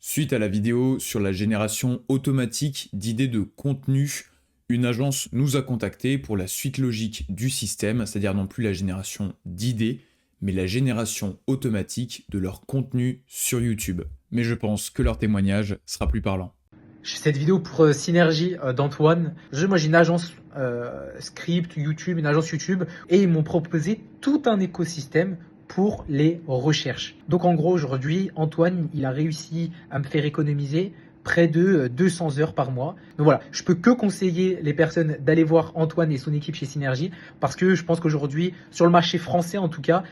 Suite à la vidéo sur la génération automatique d'idées de contenu, une agence nous a contactés pour la suite logique du système, c'est-à-dire non plus la génération d'idées, mais la génération automatique de leur contenu sur YouTube. Mais je pense que leur témoignage sera plus parlant. Je fais cette vidéo pour Synergie d'Antoine. Moi, j'ai une agence script YouTube, une agence YouTube, et ils m'ont proposé tout un écosystème pour les recherches. Donc en gros, aujourd'hui, Antoine, il a réussi à me faire économiser près de 200 heures par mois. Donc voilà, je peux que conseiller les personnes d'aller voir Antoine et son équipe chez Synergie, parce que je pense qu'aujourd'hui, sur le marché français en tout cas,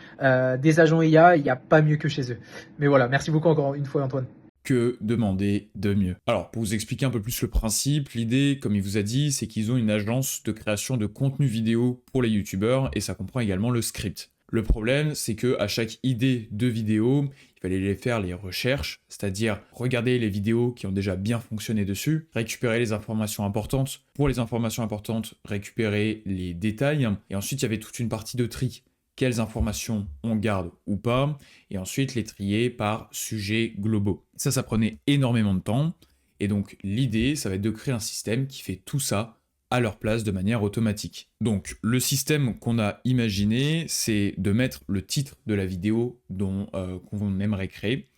des agents IA, il n'y a pas mieux que chez eux. Mais voilà, merci beaucoup encore une fois Antoine. Que demander de mieux? Alors, pour vous expliquer un peu plus le principe, l'idée, comme il vous a dit, c'est qu'ils ont une agence de création de contenu vidéo pour les youtubeurs, et ça comprend également le script. Le problème, c'est que à chaque idée de vidéo, il fallait les faire les recherches, c'est-à-dire regarder les vidéos qui ont déjà bien fonctionné dessus, récupérer les informations importantes. Pour les informations importantes, récupérer les détails, et ensuite il y avait toute une partie de tri. Quelles informations on garde ou pas, et ensuite les trier par sujets globaux. Ça prenait énormément de temps, et donc l'idée, ça va être de créer un système qui fait tout ça à leur place de manière automatique. Donc le système qu'on a imaginé, c'est de mettre le titre de la vidéo qu'on aimerait créer.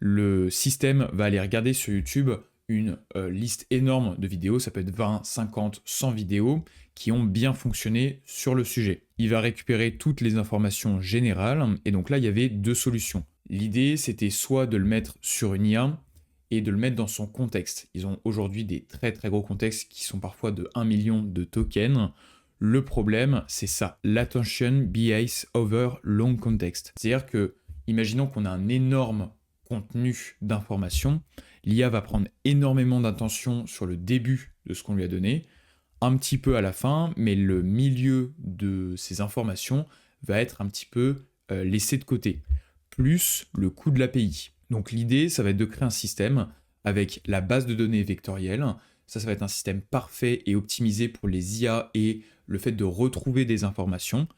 Le système va aller regarder sur YouTube une liste énorme de vidéos, ça peut être 20, 50, 100 vidéos qui ont bien fonctionné sur le sujet. Il va récupérer toutes les informations générales, et donc là il y avait deux solutions. L'idée c'était soit de le mettre sur une IA et de le mettre dans son contexte. Ils ont aujourd'hui des très très gros contextes qui sont parfois de 1 million de tokens. Le problème c'est ça, l'attention bias over long context. C'est-à-dire que, imaginons qu'on a un énorme contenu d'information, l'IA va prendre énormément d'attention sur le début de ce qu'on lui a donné, un petit peu à la fin, mais le milieu de ces informations va être un petit peu laissé de côté, plus le coût de l'API. Donc l'idée, ça va être de créer un système avec la base de données vectorielle. Ça va être un système parfait et optimisé pour les IA et le fait de retrouver des informations.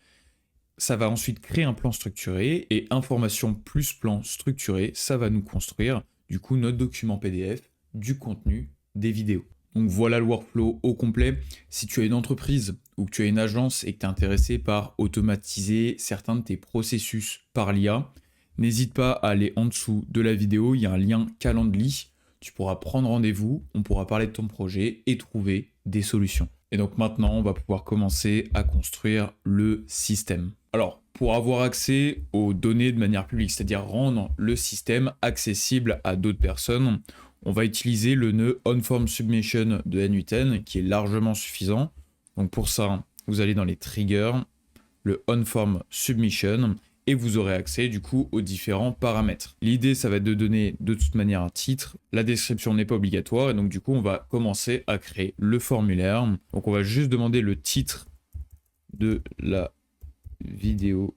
Ça va ensuite créer un plan structuré, et information plus plan structuré, ça va nous construire du coup notre document PDF, du contenu, des vidéos. Donc voilà le workflow au complet. Si tu as une entreprise ou que tu as une agence et que tu es intéressé par automatiser certains de tes processus par l'IA, n'hésite pas à aller en dessous de la vidéo, il y a un lien Calendly. Tu pourras prendre rendez-vous, on pourra parler de ton projet et trouver des solutions. Et donc maintenant, on va pouvoir commencer à construire le système. Alors, pour avoir accès aux données de manière publique, c'est-à-dire rendre le système accessible à d'autres personnes, on va utiliser le nœud OnForm Submission de N8N qui est largement suffisant. Donc pour ça, vous allez dans les triggers, le OnForm Submission, et vous aurez accès du coup aux différents paramètres. L'idée, ça va être de donner de toute manière un titre. La description n'est pas obligatoire, et donc du coup, on va commencer à créer le formulaire. Donc on va juste demander le titre de la vidéo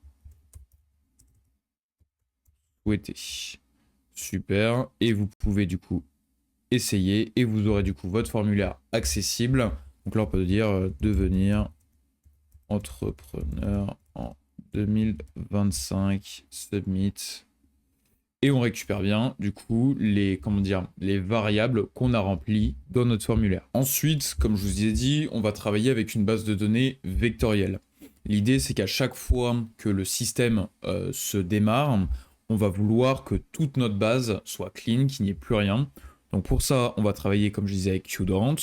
souhaitée. Super. Et vous pouvez du coup essayer, et vous aurez du coup votre formulaire accessible. Donc là, on peut dire devenir entrepreneur en 2025, submit, et on récupère bien du coup les variables qu'on a remplies dans notre formulaire. Ensuite, comme je vous ai dit, on va travailler avec une base de données vectorielle. L'idée, c'est qu'à chaque fois que le système se démarre, on va vouloir que toute notre base soit clean, qu'il n'y ait plus rien. Donc pour ça, on va travailler, comme je disais, avec Qdorant.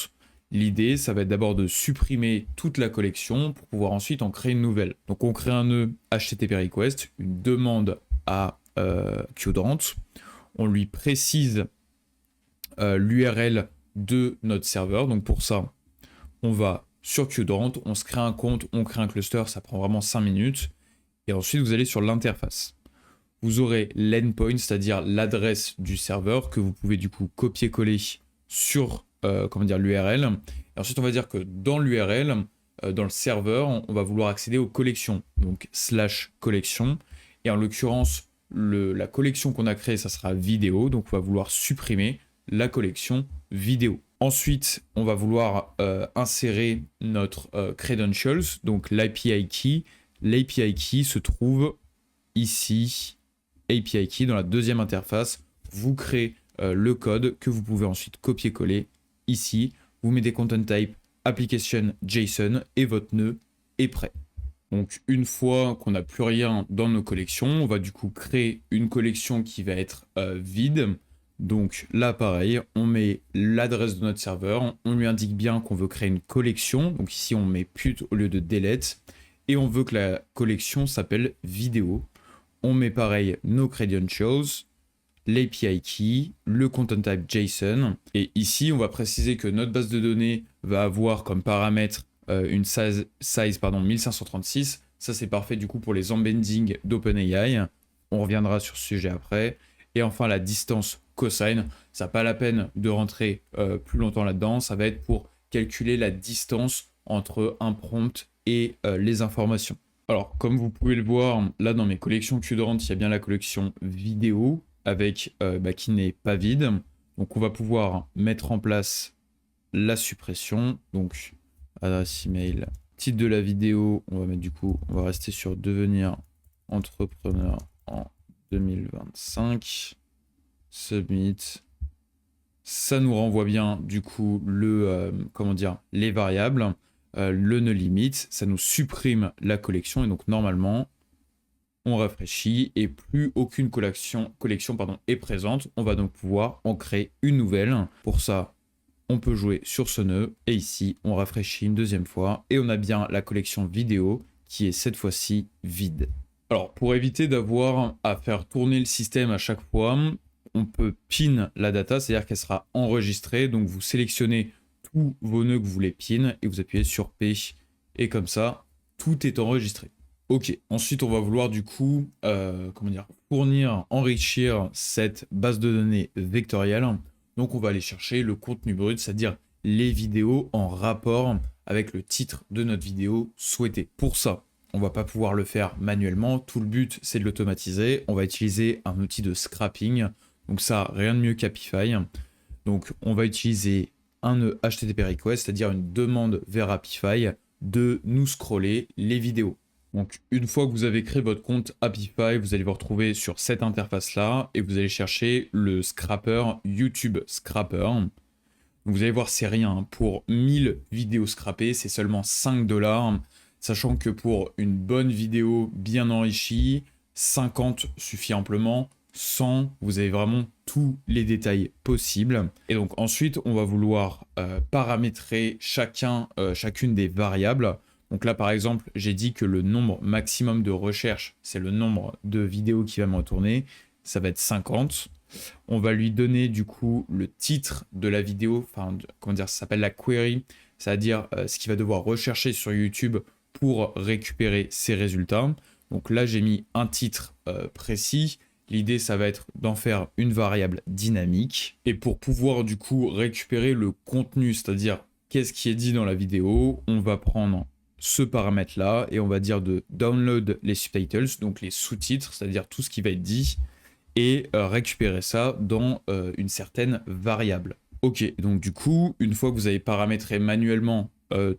L'idée, ça va être d'abord de supprimer toute la collection pour pouvoir ensuite en créer une nouvelle. Donc on crée un nœud HTTP request, une demande à Qdorant. On lui précise l'URL de notre serveur. Donc pour ça, on va sur Qdorant, on se crée un compte, on crée un cluster, ça prend vraiment 5 minutes. Et ensuite, vous allez sur l'interface. Vous aurez l'endpoint, c'est-à-dire l'adresse du serveur que vous pouvez du coup copier-coller sur l'URL. Et ensuite, on va dire que dans l'URL, dans le serveur, on va vouloir accéder aux collections. Donc /collection. Et en l'occurrence, la collection qu'on a créée, ça sera vidéo. Donc on va vouloir supprimer la collection vidéo. Ensuite, on va vouloir insérer notre credentials, donc l'API key. L'API key se trouve ici, API key dans la deuxième interface. Vous créez le code que vous pouvez ensuite copier-coller ici. Vous mettez content type application JSON et votre nœud est prêt. Donc une fois qu'on n'a plus rien dans nos collections, on va du coup créer une collection qui va être vide. Donc là pareil, on met l'adresse de notre serveur, on lui indique bien qu'on veut créer une collection. Donc ici on met put au lieu de delete. Et on veut que la collection s'appelle vidéo. On met pareil nos credentials, l'API key, le content type JSON. Et ici, on va préciser que notre base de données va avoir comme paramètre une size 1536. Ça, c'est parfait du coup pour les embeddings d'OpenAI. On reviendra sur ce sujet après. Et enfin, la distance cosine. Ça n'a pas la peine de rentrer plus longtemps là-dedans. Ça va être pour calculer la distance entre un prompt et les informations. Alors, comme vous pouvez le voir, là dans mes collections Qdrant, il y a bien la collection vidéo avec qui n'est pas vide. Donc, on va pouvoir mettre en place la suppression. Donc, adresse email, titre de la vidéo, on va mettre du coup, on va rester sur devenir entrepreneur en 2025. Submit. Ça nous renvoie bien du coup les variables. Le no limit, ça nous supprime la collection et donc normalement on rafraîchit et plus aucune collection est présente. On va donc pouvoir en créer une nouvelle. Pour ça, on peut jouer sur ce nœud et ici on rafraîchit une deuxième fois et on a bien la collection vidéo qui est cette fois-ci vide. Alors pour éviter d'avoir à faire tourner le système à chaque fois, on peut pin la data, c'est-à-dire qu'elle sera enregistrée. Donc vous sélectionnez tous vos nœuds que vous voulez pin et vous appuyez sur P et comme ça tout est enregistré. Ok, ensuite on va vouloir du coup enrichir cette base de données vectorielle. Donc on va aller chercher le contenu brut, c'est-à-dire les vidéos en rapport avec le titre de notre vidéo souhaitée. Pour ça, on va pas pouvoir le faire manuellement, tout le but c'est de l'automatiser. On va utiliser un outil de scrapping, donc ça rien de mieux qu'Apify. Donc on va utiliser un nœud HTTP request, c'est-à-dire une demande vers Apify de nous scroller les vidéos. Donc une fois que vous avez créé votre compte Apify, vous allez vous retrouver sur cette interface-là et vous allez chercher le scrapper YouTube Scrapper. Donc, vous allez voir, c'est rien. Pour 1000 vidéos scrappées, c'est seulement 5$. Sachant que pour une bonne vidéo bien enrichie, 50 suffit amplement. 100, vous avez vraiment tous les détails possibles. Et donc ensuite, on va vouloir paramétrer chacune des variables. Donc là, par exemple, j'ai dit que le nombre maximum de recherche, c'est le nombre de vidéos qui va me retourner. Ça va être 50. On va lui donner du coup le titre de la vidéo, ça s'appelle la query, c'est-à-dire ce qu'il va devoir rechercher sur YouTube pour récupérer ses résultats. Donc là, j'ai mis un titre précis. L'idée, ça va être d'en faire une variable dynamique. Et pour pouvoir du coup récupérer le contenu, c'est-à-dire qu'est-ce qui est dit dans la vidéo, on va prendre ce paramètre-là et on va dire de download les subtitles, donc les sous-titres, c'est-à-dire tout ce qui va être dit, et récupérer ça dans une certaine variable. Ok, donc du coup, une fois que vous avez paramétré manuellement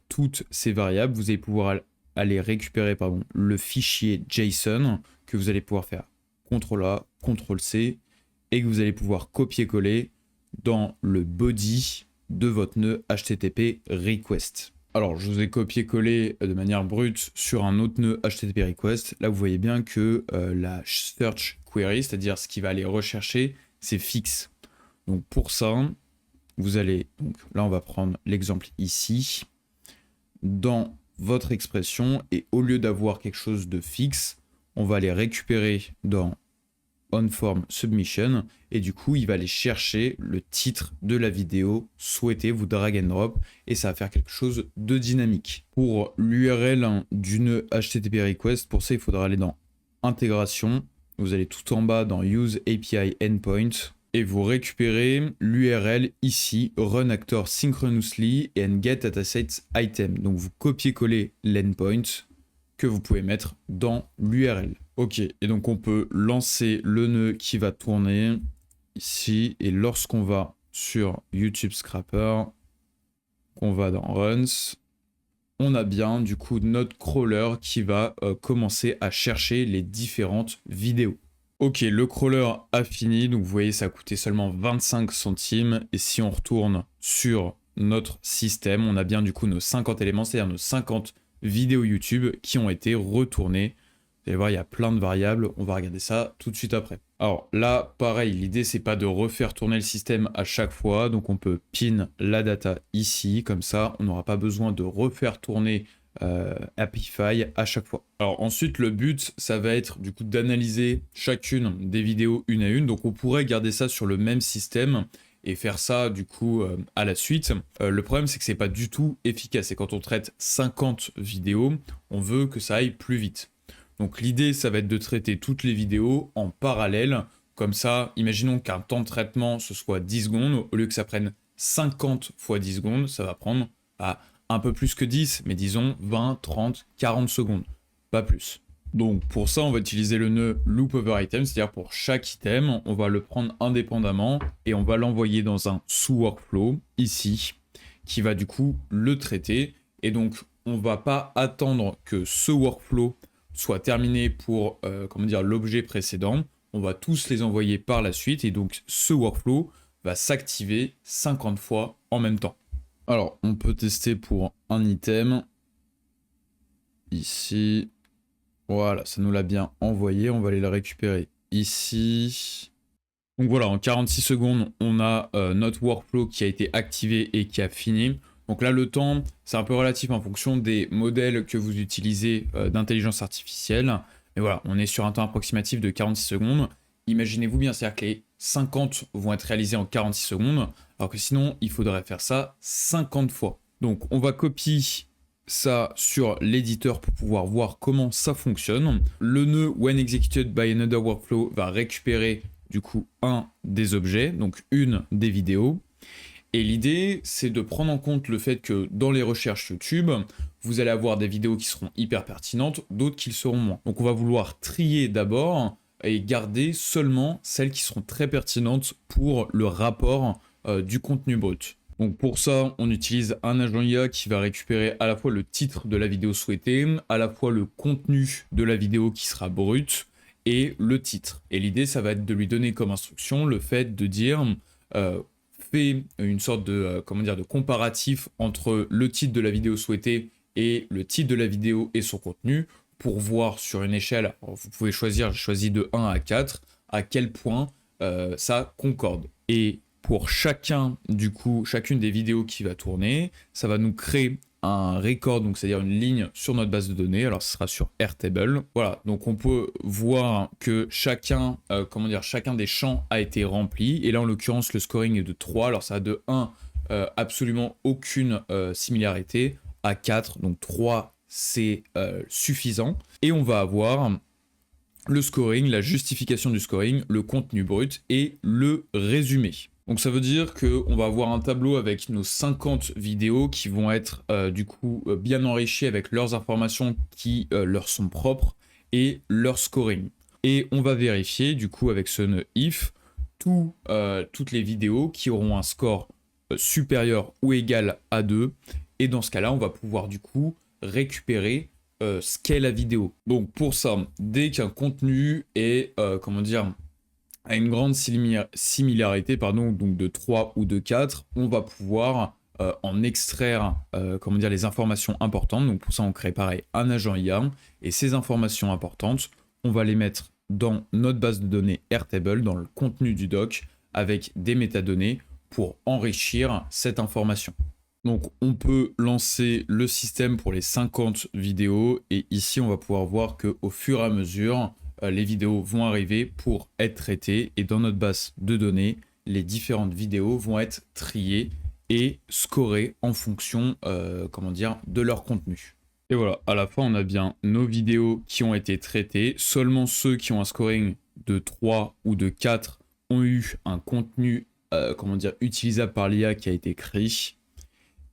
toutes ces variables, vous allez pouvoir aller récupérer le fichier JSON que vous allez pouvoir faire CTRL-A, CTRL-C et que vous allez pouvoir copier-coller dans le body de votre nœud HTTP request. Alors, je vous ai copié-collé de manière brute sur un autre nœud HTTP request. Là, vous voyez bien que la search query, c'est-à-dire ce qui va aller rechercher, c'est fixe. Donc, pour ça, là, on va prendre l'exemple ici. Dans votre expression, et au lieu d'avoir quelque chose de fixe, on va aller récupérer dans onForm submission et du coup il va aller chercher le titre de la vidéo souhaitée, vous drag and drop et ça va faire quelque chose de dynamique. Pour l'URL du nœud HTTP request, pour ça il faudra aller dans intégration, vous allez tout en bas dans use API endpoint et vous récupérez l'URL ici run actor synchronously and get datasets item. Donc vous copiez-collez l'endpoint que vous pouvez mettre dans l'URL. Ok, et donc on peut lancer le nœud qui va tourner ici, et lorsqu'on va sur YouTube Scrapper, qu'on va dans Runs, on a bien du coup notre crawler qui va commencer à chercher les différentes vidéos. Ok, le crawler a fini, donc vous voyez ça a coûté seulement 25 centimes, et si on retourne sur notre système, on a bien du coup nos 50 éléments, c'est-à-dire nos 50 vidéos YouTube qui ont été retournées. Vous allez voir, il y a plein de variables, on va regarder ça tout de suite après. Alors là, pareil, l'idée c'est pas de refaire tourner le système à chaque fois, donc on peut pin la data ici, comme ça on n'aura pas besoin de refaire tourner Happify à chaque fois. Alors ensuite le but ça va être du coup d'analyser chacune des vidéos une à une, donc on pourrait garder ça sur le même système et faire ça du coup à la suite. Le problème c'est que c'est pas du tout efficace et quand on traite 50 vidéos on veut que ça aille plus vite. Donc l'idée ça va être de traiter toutes les vidéos en parallèle, comme ça imaginons qu'un temps de traitement ce soit 10 secondes, au lieu que ça prenne 50 fois 10 secondes, ça va prendre un peu plus que 10, mais disons 20, 30, 40 secondes, pas plus. Donc pour ça, on va utiliser le nœud loop over item, c'est-à-dire pour chaque item, on va le prendre indépendamment et on va l'envoyer dans un sous-workflow, ici, qui va du coup le traiter. Et donc, on va pas attendre que ce workflow soit terminé pour l'objet précédent. On va tous les envoyer par la suite et donc ce workflow va s'activer 50 fois en même temps. Alors, on peut tester pour un item. Ici. Voilà, ça nous l'a bien envoyé. On va aller le récupérer ici. Donc voilà, en 46 secondes, on a notre workflow qui a été activé et qui a fini. Donc là, le temps, c'est un peu relatif en fonction des modèles que vous utilisez d'intelligence artificielle. Mais voilà, on est sur un temps approximatif de 46 secondes. Imaginez-vous bien, c'est-à-dire que les 50 vont être réalisés en 46 secondes, alors que sinon, il faudrait faire ça 50 fois. Donc, on va copier ça sur l'éditeur pour pouvoir voir comment ça fonctionne. Le nœud when executed by another workflow va récupérer du coup un des objets, donc une des vidéos. Et l'idée, c'est de prendre en compte le fait que dans les recherches YouTube, vous allez avoir des vidéos qui seront hyper pertinentes, d'autres qui le seront moins. Donc on va vouloir trier d'abord et garder seulement celles qui seront très pertinentes pour le rapport du contenu brut. Donc pour ça, on utilise un agent IA qui va récupérer à la fois le titre de la vidéo souhaitée, à la fois le contenu de la vidéo qui sera brut et le titre. Et l'idée, ça va être de lui donner comme instruction le fait de dire fait une sorte de, de comparatif entre le titre de la vidéo souhaitée et le titre de la vidéo et son contenu pour voir sur une échelle, vous pouvez choisir, j'ai choisi de 1 à 4, à quel point ça concorde. Et pour chacune des vidéos qui va tourner, ça va nous créer un record, donc c'est-à-dire une ligne sur notre base de données. Alors ce sera sur Airtable. Voilà, donc on peut voir que chacun des champs a été rempli. Et là en l'occurrence le scoring est de 3. Alors ça a de 1 absolument aucune similarité, à 4, donc 3 c'est suffisant. Et on va avoir le scoring, la justification du scoring, le contenu brut et le résumé. Donc ça veut dire qu'on va avoir un tableau avec nos 50 vidéos qui vont être bien enrichies avec leurs informations qui leur sont propres et leur scoring. Et on va vérifier du coup avec ce nœud if toutes les vidéos qui auront un score supérieur ou égal à 2. Et dans ce cas-là, on va pouvoir du coup récupérer ce qu'est la vidéo. Donc pour ça, dès qu'un contenu est a une grande similarité donc de 3 ou de 4, on va pouvoir en extraire les informations importantes. Donc pour ça, on crée pareil un agent IA et ces informations importantes, on va les mettre dans notre base de données Airtable, dans le contenu du doc, avec des métadonnées pour enrichir cette information. Donc on peut lancer le système pour les 50 vidéos et ici on va pouvoir voir qu'au fur et à mesure, les vidéos vont arriver pour être traitées et dans notre base de données, les différentes vidéos vont être triées et scorées en fonction de leur contenu. Et voilà, à la fin on a bien nos vidéos qui ont été traitées. Seulement ceux qui ont un scoring de 3 ou de 4 ont eu un contenu utilisable par l'IA qui a été créé.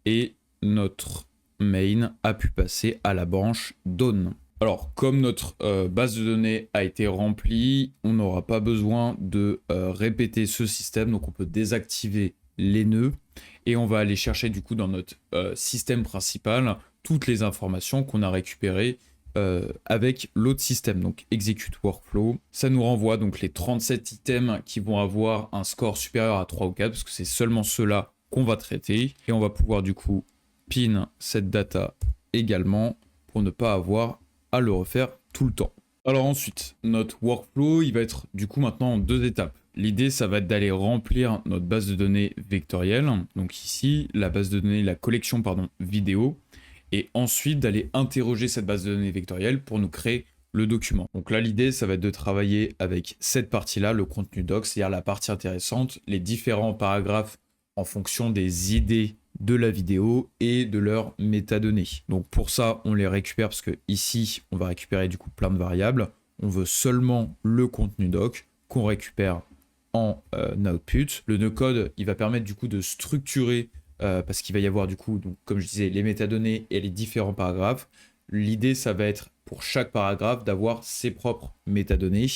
Et notre main a pu passer à la branche Dawn. Alors, comme notre base de données a été remplie, on n'aura pas besoin de répéter ce système. Donc, on peut désactiver les nœuds et on va aller chercher du coup dans notre système principal toutes les informations qu'on a récupérées avec l'autre système, donc execute workflow. Ça nous renvoie donc les 37 items qui vont avoir un score supérieur à 3 ou 4, parce que c'est seulement ceux-là qu'on va traiter. Et on va pouvoir du coup pin cette data également pour ne pas avoir à le refaire tout le temps. Alors ensuite, notre workflow, il va être du coup maintenant en 2 étapes. L'idée, ça va être d'aller remplir notre base de données vectorielle. Donc ici, la base de données, la collection, pardon, vidéo. Et ensuite, d'aller interroger cette base de données vectorielle pour nous créer le document. Donc là, l'idée, ça va être de travailler avec cette partie-là, le contenu doc, c'est-à-dire la partie intéressante, les différents paragraphes en fonction des idées de la vidéo et de leurs métadonnées. Donc pour ça, on les récupère parce que ici, on va récupérer du coup plein de variables. On veut seulement le contenu doc qu'on récupère en output. Le no-code, il va permettre du coup de structurer parce qu'il va y avoir du coup, donc, comme je disais, les métadonnées et les différents paragraphes. L'idée, ça va être pour chaque paragraphe d'avoir ses propres métadonnées.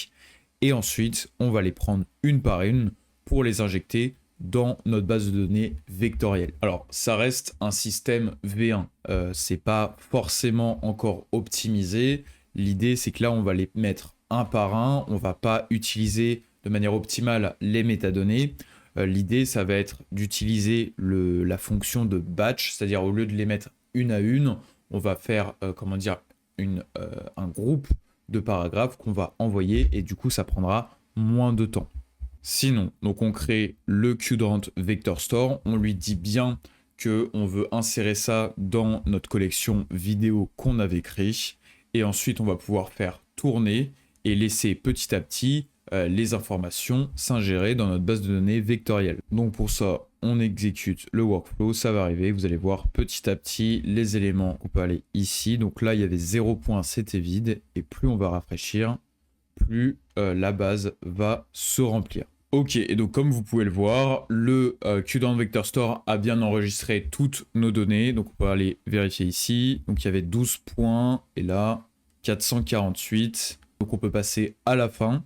Et ensuite, on va les prendre une par une pour les injecter dans notre base de données vectorielle. Alors, ça reste un système V1. C'est pas forcément encore optimisé. L'idée, c'est que là, on va les mettre un par un. On va pas utiliser de manière optimale les métadonnées. L'idée, ça va être d'utiliser la fonction de batch, c'est-à-dire au lieu de les mettre une à une, on va faire, un groupe de paragraphes qu'on va envoyer et du coup, ça prendra moins de temps. Sinon, donc on crée le Qdrant Vector Store, on lui dit bien qu'on veut insérer ça dans notre collection vidéo qu'on avait créée et ensuite on va pouvoir faire tourner et laisser petit à petit les informations s'ingérer dans notre base de données vectorielle. Donc pour ça, on exécute le workflow, ça va arriver, vous allez voir petit à petit les éléments. On peut aller ici, donc là il y avait 0 points, c'était vide, et plus on va rafraîchir, plus la base va se remplir. Ok, et donc comme vous pouvez le voir, le Qdrant Vector Store a bien enregistré toutes nos données, donc on peut aller vérifier ici. Donc il y avait 12 points, et là 448, donc on peut passer à la fin.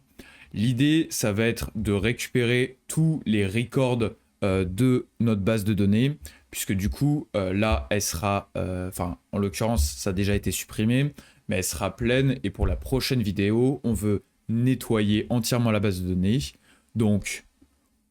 L'idée, ça va être de récupérer tous les records de notre base de données, puisque du coup, là, elle sera, en l'occurrence, ça a déjà été supprimé, mais elle sera pleine, et pour la prochaine vidéo, on veut nettoyer entièrement la base de données. Donc,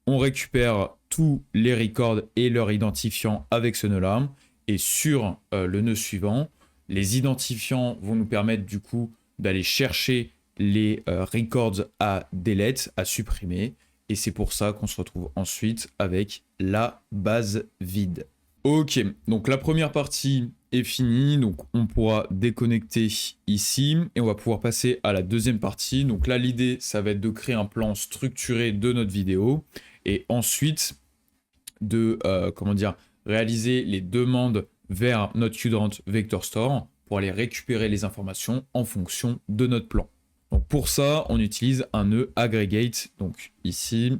on récupère tous les records et leurs identifiants avec ce nœud-là, et sur le nœud suivant, les identifiants vont nous permettre du coup d'aller chercher les records à delete, à supprimer, et c'est pour ça qu'on se retrouve ensuite avec la base vide. Ok, donc la première partie est finie, donc on pourra déconnecter ici, et on va pouvoir passer à la deuxième partie. Donc là, l'idée, ça va être de créer un plan structuré de notre vidéo, et ensuite de réaliser les demandes vers notre Qdrant Vector Store pour aller récupérer les informations en fonction de notre plan. Donc pour ça, on utilise un nœud aggregate, donc ici.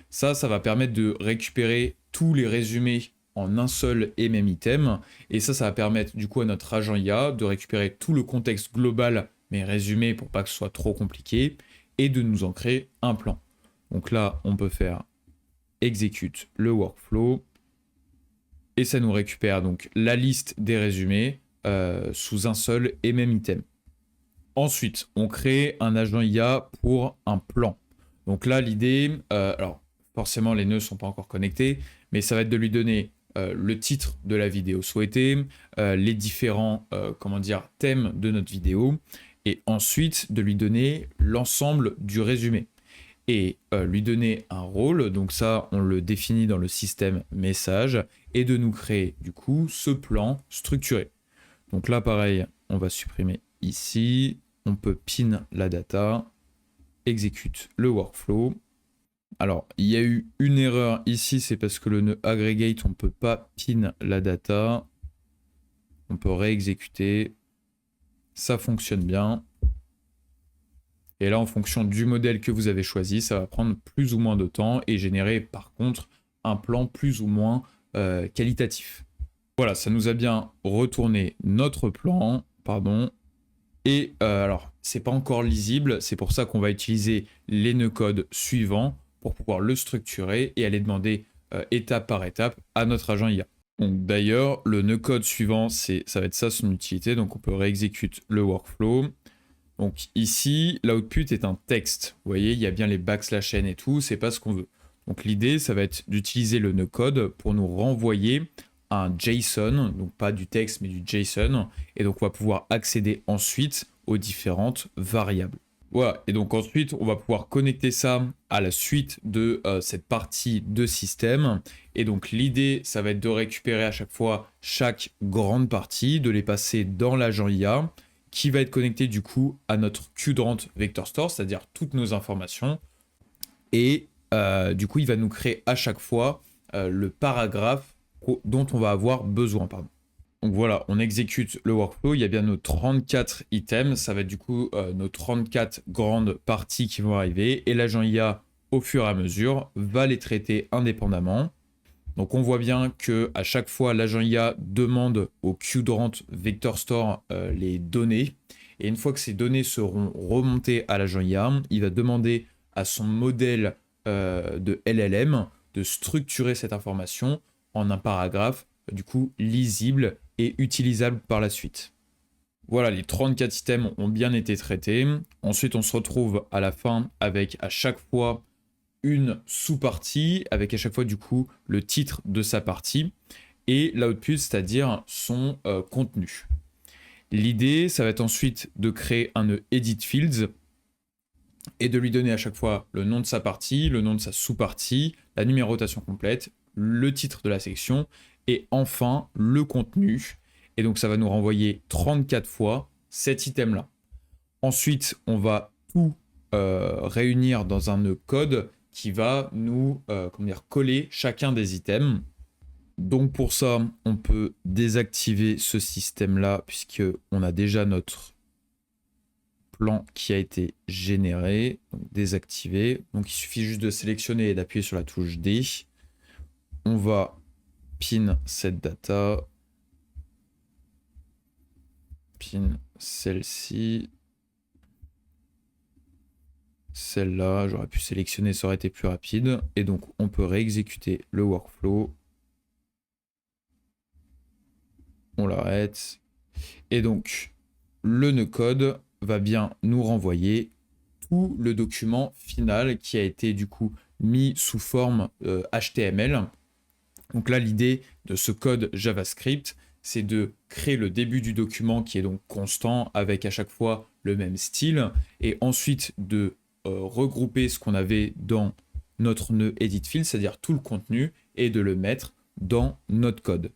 Ça va permettre de récupérer tous les résumés en un seul et même item. Et ça va permettre du coup à notre agent IA de récupérer tout le contexte global, mais résumé pour pas que ce soit trop compliqué, et de nous en créer un plan. Donc là, on peut faire execute le workflow, et ça nous récupère donc la liste des résumés sous un seul et même item. Ensuite, on crée un agent IA pour un plan. Donc là, l'idée, alors forcément les nœuds ne sont pas encore connectés, mais ça va être de lui donner le titre de la vidéo souhaitée, les différents thèmes de notre vidéo, et ensuite de lui donner l'ensemble du résumé. Et lui donner un rôle, donc ça on le définit dans le système message, et de nous créer du coup ce plan structuré. Donc là pareil, on va supprimer ici, on peut pin la data, exécute le workflow. Alors, il y a eu une erreur ici, c'est parce que le nœud aggregate, on ne peut pas pin la data. On peut réexécuter. Ça fonctionne bien. Et là, en fonction du modèle que vous avez choisi, ça va prendre plus ou moins de temps et générer par contre un plan plus ou moins qualitatif. Voilà, ça nous a bien retourné notre plan, Et alors, c'est pas encore lisible, c'est pour ça qu'on va utiliser les nœuds codes suivants pour pouvoir le structurer et aller demander étape par étape à notre agent IA. Donc d'ailleurs, le nœud code suivant, ça va être ça son utilité. Donc on peut réexécuter le workflow. Donc ici, l'output est un texte. Vous voyez, il y a bien les backslash n et tout, c'est pas ce qu'on veut. Donc l'idée, ça va être d'utiliser le nœud code pour nous renvoyer un JSON, donc pas du texte mais du JSON, et donc on va pouvoir accéder ensuite aux différentes variables. Voilà, et donc ensuite on va pouvoir connecter ça à la suite de cette partie de système, et donc l'idée ça va être de récupérer à chaque fois chaque grande partie, de les passer dans l'agent IA, qui va être connecté du coup à notre Qdrant Vector Store, c'est-à-dire toutes nos informations, et du coup il va nous créer à chaque fois le paragraphe dont on va avoir besoin. Pardon. Donc voilà, on exécute le workflow, il y a bien nos 34 items, ça va être du coup nos 34 grandes parties qui vont arriver, et l'agent IA, au fur et à mesure, va les traiter indépendamment. Donc on voit bien que à chaque fois, l'agent IA demande au Qdrant Vector Store les données, et une fois que ces données seront remontées à l'agent IA, il va demander à son modèle de LLM de structurer cette information en un paragraphe du coup lisible et utilisable par la suite. Voilà, les 34 items ont bien été traités. Ensuite, on se retrouve à la fin avec à chaque fois une sous-partie, avec à chaque fois du coup le titre de sa partie et l'output, c'est-à-dire son contenu. L'idée, ça va être ensuite de créer un nœud edit fields et de lui donner à chaque fois le nom de sa partie, le nom de sa sous-partie, la numérotation complète, le titre de la section et enfin le contenu. Et donc ça va nous renvoyer 34 fois cet item-là. Ensuite, on va tout réunir dans un nœud code qui va nous coller chacun des items. Donc pour ça, on peut désactiver ce système-là puisqu'on a déjà notre plan qui a été généré, donc désactivé. Donc il suffit juste de sélectionner et d'appuyer sur la touche D. On va pin cette data, pin celle-ci, celle-là, j'aurais pu sélectionner, ça aurait été plus rapide. Et donc on peut réexécuter le workflow. On l'arrête. Et donc le nœud code va bien nous renvoyer tout le document final qui a été du coup mis sous forme HTML. Donc là, l'idée de ce code JavaScript, c'est de créer le début du document qui est donc constant avec à chaque fois le même style et ensuite de regrouper ce qu'on avait dans notre nœud edit field, c'est-à-dire tout le contenu et de le mettre dans notre code.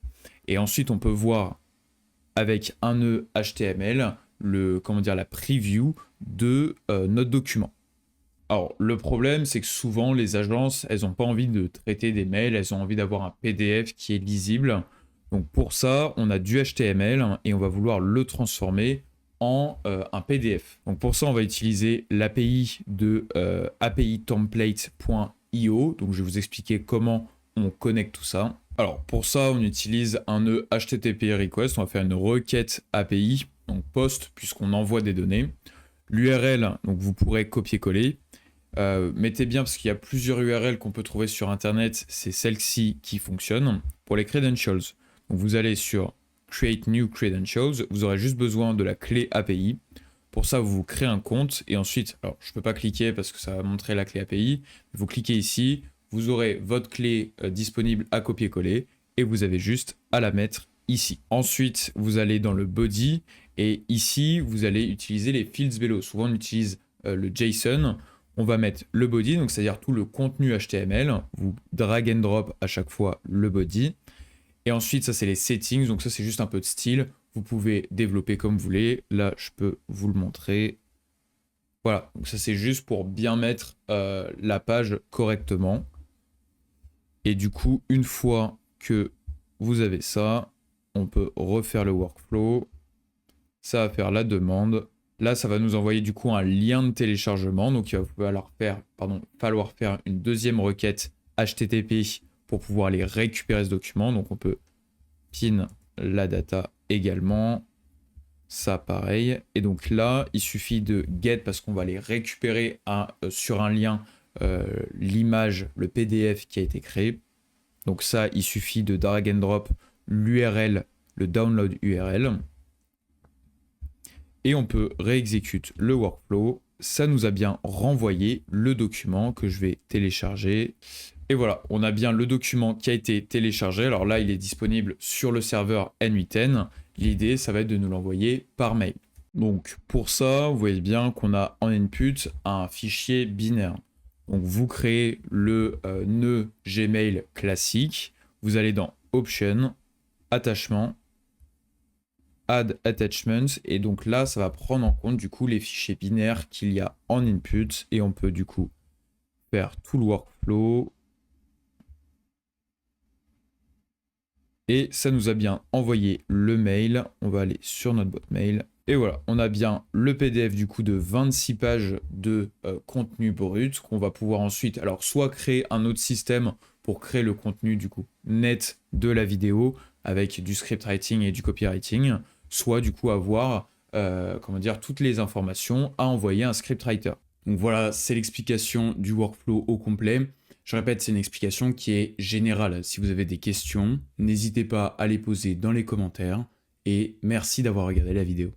Et ensuite, on peut voir avec un nœud HTML la preview de notre document. Alors, le problème, c'est que souvent, les agences, elles n'ont pas envie de traiter des mails, elles ont envie d'avoir un PDF qui est lisible. Donc, pour ça, on a du HTML et on va vouloir le transformer en un PDF. Donc, pour ça, on va utiliser l'API de apitemplate.io. Donc, je vais vous expliquer comment on connecte tout ça. Alors, pour ça, on utilise un nœud HTTP request. On va faire une requête API, donc post, puisqu'on envoie des données. L'URL, donc vous pourrez copier-coller. Mettez bien, parce qu'il y a plusieurs URL qu'on peut trouver sur Internet, c'est celle-ci qui fonctionne. Pour les credentials, donc vous allez sur Create New Credentials, vous aurez juste besoin de la clé API. Pour ça, vous créez un compte et ensuite, alors je ne peux pas cliquer parce que ça va montrer la clé API, vous cliquez ici, vous aurez votre clé disponible à copier-coller et vous avez juste à la mettre ici. Ensuite, vous allez dans le body et ici, vous allez utiliser les fields below. Souvent, on utilise le JSON. On va mettre le body, donc c'est-à-dire tout le contenu HTML. Vous drag and drop à chaque fois le body. Et ensuite, ça, c'est les settings. Donc ça, c'est juste un peu de style. Vous pouvez développer comme vous voulez. Là, je peux vous le montrer. Voilà, donc ça, c'est juste pour bien mettre la page correctement. Et du coup, une fois que vous avez ça, on peut refaire le workflow. Ça va faire la demande. Là, ça va nous envoyer du coup un lien de téléchargement. Donc, il va falloir faire une deuxième requête HTTP pour pouvoir aller récupérer ce document. Donc, on peut pin la data également. Ça, pareil. Et donc là, il suffit de get parce qu'on va aller récupérer sur un lien l'image, le PDF qui a été créé. Donc ça, il suffit de drag and drop l'URL, le download URL. Et on peut réexécuter le workflow. Ça nous a bien renvoyé le document que je vais télécharger. Et voilà, on a bien le document qui a été téléchargé. Alors là, il est disponible sur le serveur N8N. L'idée, ça va être de nous l'envoyer par mail. Donc pour ça, vous voyez bien qu'on a en input un fichier binaire. Donc vous créez le nœud Gmail classique. Vous allez dans Options, Attachement, Add Attachments, et donc là ça va prendre en compte du coup les fichiers binaires qu'il y a en input, et on peut du coup faire tout le workflow et ça nous a bien envoyé le mail. On va aller sur notre boîte mail et voilà, on a bien le PDF du coup de 26 pages de contenu brut qu'on va pouvoir ensuite alors soit créer un autre système pour créer le contenu du coup net de la vidéo avec du script writing et du copywriting, soit du coup avoir toutes les informations à envoyer à un scriptwriter. Donc voilà, c'est l'explication du workflow au complet. Je répète, c'est une explication qui est générale. Si vous avez des questions, n'hésitez pas à les poser dans les commentaires et merci d'avoir regardé la vidéo.